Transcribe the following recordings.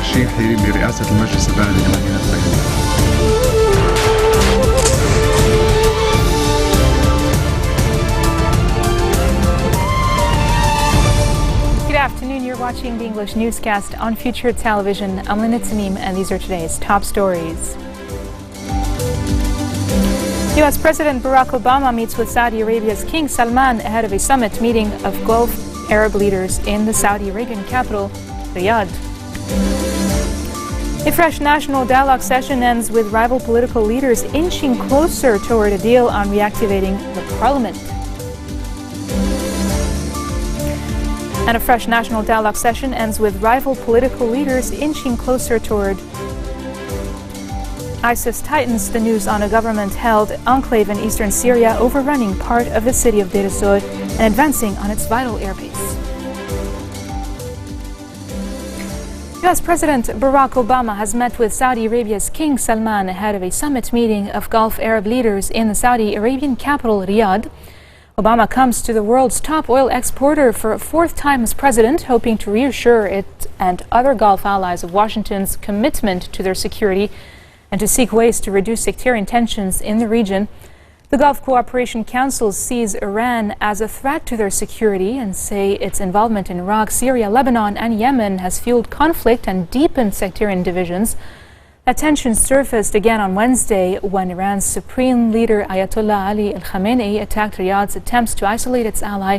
الترشيحي لرئاسة المجلس البلدي لمدينة بيروت. Good afternoon. You're watching the English newscast on Future Television. I'm Lynette Tanim, and these are today's top stories. U.S. President Barack Obama meets with Saudi Arabia's King Salman ahead of a summit meeting of Gulf Arab leaders in the Saudi Arabian capital, Riyadh. A fresh national dialogue session ends with rival political leaders inching closer toward a deal on reactivating the parliament. And a fresh national dialogue session ends with rival political leaders inching closer toward ISIS tightens the news on a government-held enclave in eastern Syria overrunning part of the city of Deir ez-Zor and advancing on its vital airbase. U.S. President Barack Obama has met with Saudi Arabia's King Salman ahead of a summit meeting of Gulf Arab leaders in the Saudi Arabian capital, Riyadh. Obama comes to the world's top oil exporter for a fourth time as president, hoping to reassure it and other Gulf allies of Washington's commitment to their security and to seek ways to reduce sectarian tensions in the region. The Gulf Cooperation Council sees Iran as a threat to their security and say its involvement in Iraq, Syria, Lebanon, and Yemen has fueled conflict and deepened sectarian divisions. That tension surfaced again on Wednesday when Iran's supreme leader Ayatollah Ali al-Khamenei attacked Riyadh's attempts to isolate its ally,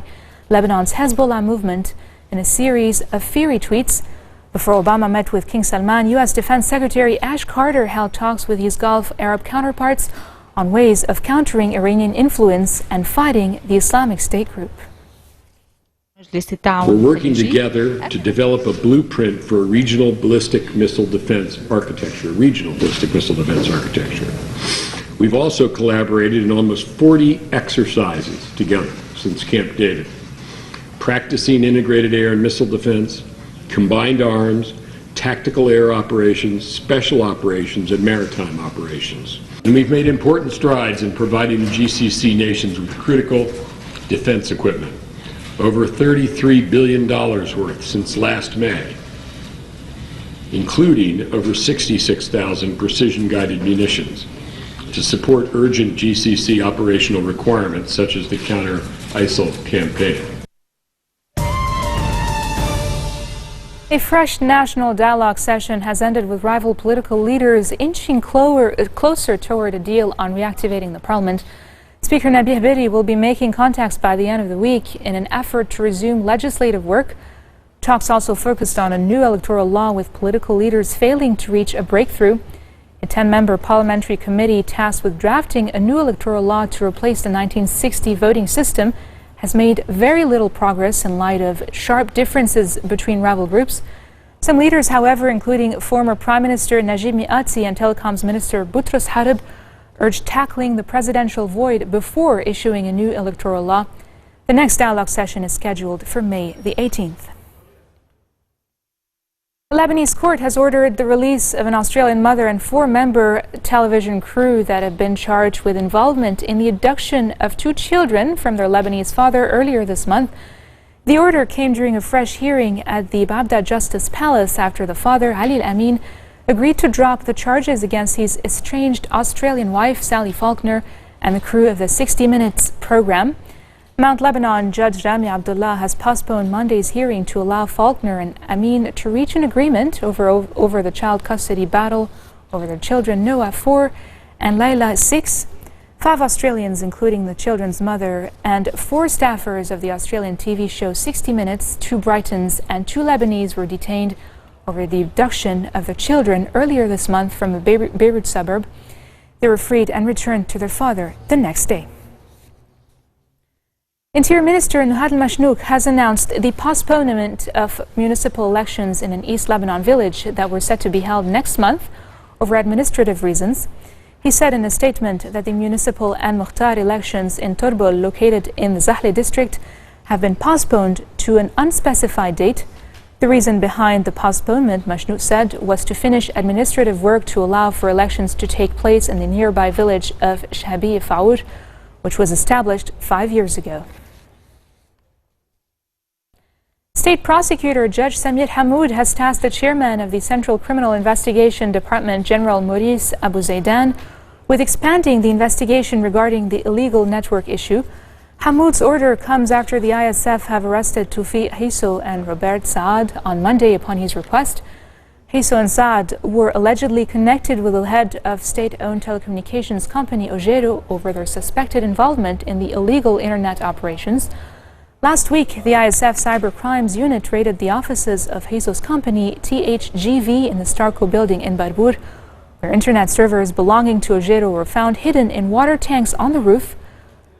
Lebanon's Hezbollah movement, in a series of fiery tweets. Before Obama met with King Salman, U.S. Defense Secretary Ash Carter held talks with his Gulf Arab counterparts on ways of countering Iranian influence and fighting the Islamic State group. We're working together to develop a blueprint for a regional ballistic missile defense architecture, We've also collaborated in almost 40 exercises together since Camp David, practicing integrated air and missile defense, combined arms, tactical air operations, special operations, and maritime operations. And we've made important strides in providing the GCC nations with critical defense equipment. Over $33 billion worth since last May, including over 66,000 precision-guided munitions to support urgent GCC operational requirements such as the counter-ISIL campaign. A fresh national dialogue session has ended with rival political leaders inching closer toward a deal on reactivating the parliament. Speaker Nabih Berri will be making contacts by the end of the week in an effort to resume legislative work. Talks also focused on a new electoral law with political leaders failing to reach a breakthrough. A 10-member parliamentary committee tasked with drafting a new electoral law to replace the 1960 voting system has made very little progress in light of sharp differences between rival groups. Some leaders, however, including former Prime Minister Najib Mikati and Telecoms Minister Boutros Harib, urged tackling the presidential void before issuing a new electoral law. The next dialogue session is scheduled for May the 18th. A Lebanese court has ordered the release of an Australian mother and 4-member television crew that have been charged with involvement in the abduction of 2 children from their Lebanese father earlier this month. The order came during a fresh hearing at the Baghdad Justice Palace after the father, Ali Al-Amin, agreed to drop the charges against his estranged Australian wife, Sally Faulkner, and the crew of the 60 Minutes program. Mount Lebanon Judge Rami Abdullah has postponed Monday's hearing to allow Faulkner and Amin to reach an agreement over the child custody battle over their children, Noah, 4, and Layla, 6. 5 Australians, including the children's mother, and 4 staffers of the Australian TV show 60 Minutes, 2 Britons and 2 Lebanese were detained over the abduction of the children earlier this month from a Beirut suburb. They were freed and returned to their father the next day. Interior Minister Nuhad al-Mashnouk has announced the postponement of municipal elections in an East Lebanon village that were set to be held next month over administrative reasons. He said in a statement that the municipal and Mukhtar elections in Torbol, located in the Zahle district, have been postponed to an unspecified date. The reason behind the postponement, Mashnouk said, was to finish administrative work to allow for elections to take place in the nearby village of Shabi Faour, which was established 5 years ago. State prosecutor Judge Samir Hamoud has tasked the chairman of the Central Criminal Investigation Department, General Maurice Abu Zaidan, with expanding the investigation regarding the illegal network issue. Hamoud's order comes after the ISF have arrested Toufiq Hisso and Robert Saad on Monday upon his request. Hisso and Saad were allegedly connected with the head of state-owned telecommunications company Ojero over their suspected involvement in the illegal internet operations. Last week, the ISF Cyber Crimes Unit raided the offices of Hisso's company THGV in the Starco building in Barbour, where internet servers belonging to Ojero were found hidden in water tanks on the roof.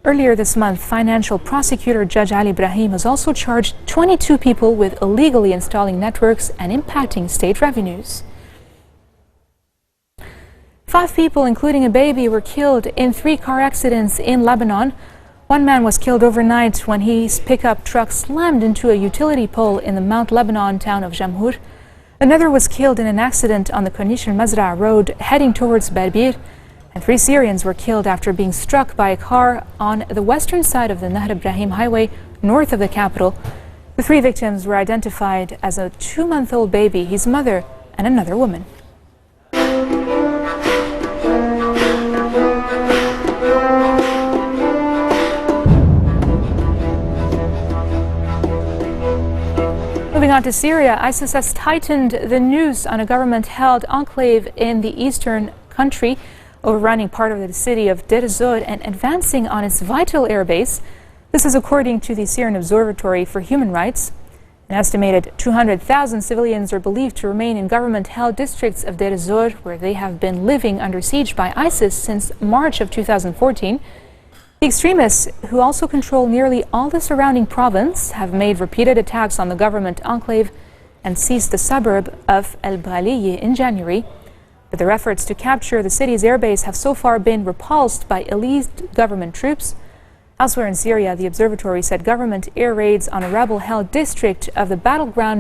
Earlier this month, financial prosecutor Judge Ali Ibrahim has also charged 22 people with illegally installing networks and impacting state revenues. 5 people, including a baby, were killed in 3 car accidents in Lebanon. One man was killed overnight when his pickup truck slammed into a utility pole in the Mount Lebanon town of Jamhur. Another was killed in an accident on the Corniche al-Mazra road heading towards Berbir. And 3 Syrians were killed after being struck by a car on the western side of the Nahr Ibrahim highway north of the capital. The 3 victims were identified as a 2-month-old baby, his mother, and another woman. Moving on to Syria, ISIS has tightened the noose on a government-held enclave in the eastern country, overrunning part of the city of Deir ez-Zor and advancing on its vital airbase. This is according to the Syrian Observatory for Human Rights. An estimated 200,000 civilians are believed to remain in government-held districts of Deir ez-Zor, where they have been living under siege by ISIS since March of 2014. The extremists, who also control nearly all the surrounding province, have made repeated attacks on the government enclave and seized the suburb of El-Braliye in January. But their efforts to capture the city's airbase have so far been repulsed by elite government troops. Elsewhere in Syria, the observatory said government air raids on a rebel-held district of the battleground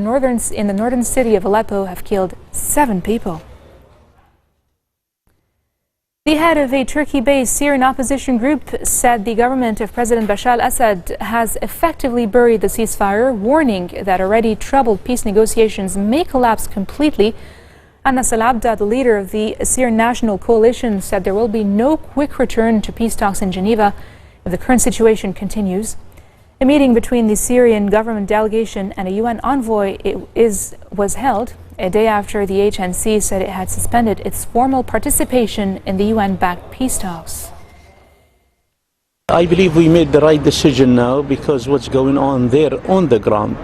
in the northern city of Aleppo have killed 7 people. The head of a Turkey-based Syrian opposition group said the government of President Bashar al-Assad has effectively buried the ceasefire, warning that already troubled peace negotiations may collapse completely. Anas al-Abda, the leader of the Syrian National Coalition, said there will be no quick return to peace talks in Geneva if the current situation continues. A meeting between the Syrian government delegation and a UN envoy was held a day after the HNC said it had suspended its formal participation in the UN-backed peace talks. I believe we made the right decision now, because what's going on there on the ground,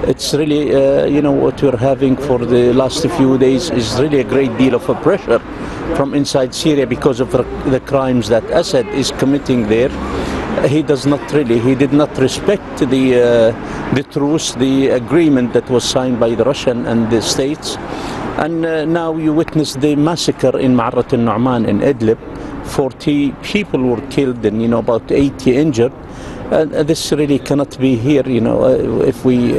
it's really, what we're having for the last few days is really a great deal of pressure from inside Syria because of the crimes that Assad is committing there. He did not respect the truce, the agreement that was signed by the Russian and the states. And now you witness the massacre in Ma'arat al-Nu'man in Idlib. 40 people were killed and about 80 injured. This really cannot be here, if we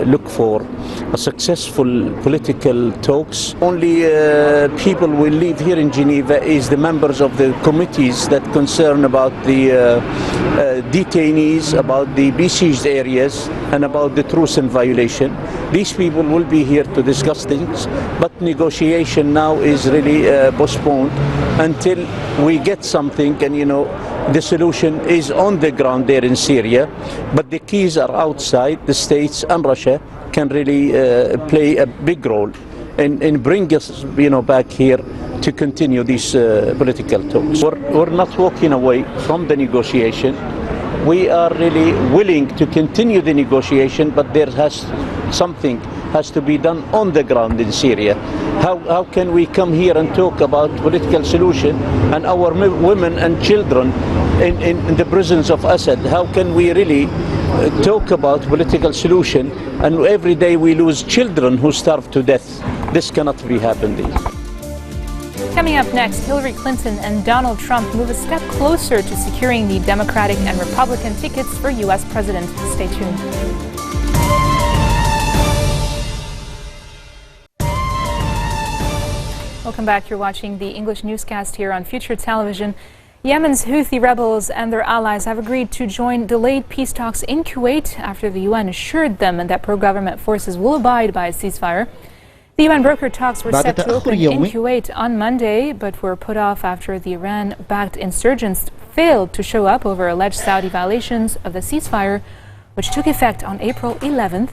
look for a successful political talks. Only people will live here in Geneva is the members of the committees that concern about the detainees, about the besieged areas, and about the truce and violation. These people will be here to discuss things, but negotiation now is really postponed until we get something, and the solution is on the ground there in Syria, but the keys are outside. The states and Russia can really play a big role in bringing us back here to continue these political talks. We're not walking away from the negotiation. We are really willing to continue the negotiation, but something has to be done on the ground in Syria. How can we come here and talk about political solution and our women and children in the prisons of Assad? How can we really talk about political solution and every day we lose children who starve to death? This cannot be happening. Coming up next, Hillary Clinton and Donald Trump move a step closer to securing the Democratic and Republican tickets for U.S. President. Stay tuned. Welcome back. You're watching the English newscast here on Future Television. Yemen's Houthi rebels and their allies have agreed to join delayed peace talks in Kuwait after the UN assured them that pro-government forces will abide by a ceasefire. The UN-brokered talks were set to open in Kuwait on Monday, but were put off after the Iran-backed insurgents failed to show up over alleged Saudi violations of the ceasefire, which took effect on April 11th.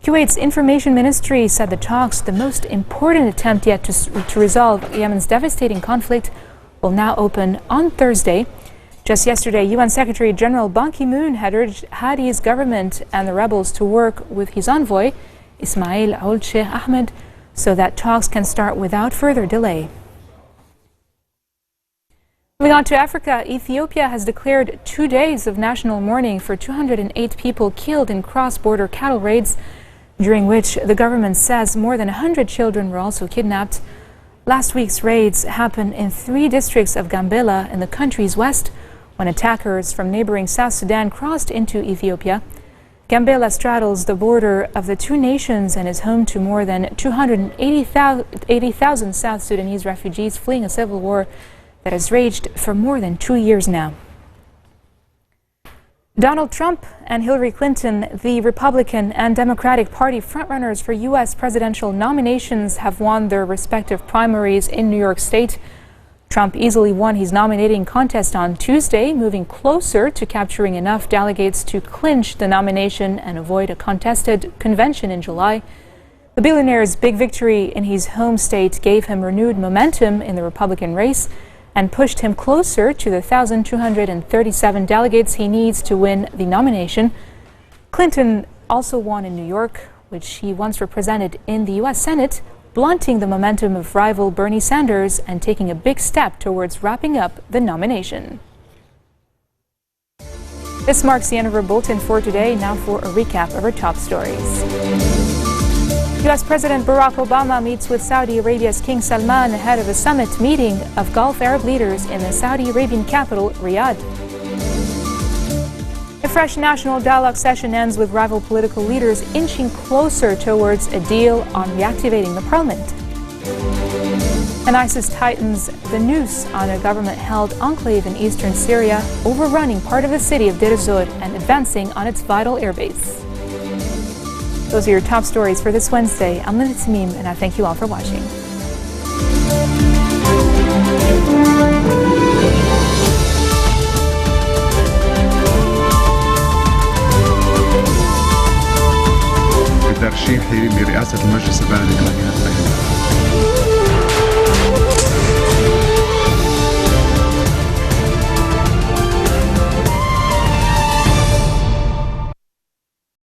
Kuwait's information ministry said the talks, the most important attempt yet to resolve Yemen's devastating conflict, will now open on Thursday. Just yesterday, UN Secretary General Ban Ki-moon had urged Hadi's government and the rebels to work with his envoy, Ismail Ould Sheikh Ahmed, so that talks can start without further delay. Moving on to Africa, Ethiopia has declared 2 days of national mourning for 208 people killed in cross-border cattle raids, during which the government says more than 100 children were also kidnapped. Last week's raids happened in 3 districts of Gambela in the country's west when attackers from neighboring South Sudan crossed into Ethiopia. Gambela straddles the border of the 2 nations and is home to more than 280,000 South Sudanese refugees fleeing a civil war that has raged for more than 2 years now. Donald Trump and Hillary Clinton, the Republican and Democratic Party frontrunners for U.S. presidential nominations, have won their respective primaries in New York State. Trump easily won his nominating contest on Tuesday, moving closer to capturing enough delegates to clinch the nomination and avoid a contested convention in July. The billionaire's big victory in his home state gave him renewed momentum in the Republican race and pushed him closer to the 1,237 delegates he needs to win the nomination. Clinton also won in New York, which he once represented in the U.S. Senate, blunting the momentum of rival Bernie Sanders and taking a big step towards wrapping up the nomination. This marks the end of our bulletin for today. Now for a recap of our top stories. U.S. President Barack Obama meets with Saudi Arabia's King Salman ahead of a summit meeting of Gulf Arab leaders in the Saudi Arabian capital, Riyadh. A fresh national dialogue session ends with rival political leaders inching closer towards a deal on reactivating the parliament. And ISIS tightens the noose on a government-held enclave in eastern Syria, overrunning part of the city of Deir ez-Zor and advancing on its vital airbase. Those are your top stories for this Wednesday. I'm Linda Tamim, and I thank you all for watching. بترشيحي لرئاسة المجلس البلدي لمدينة بيروت.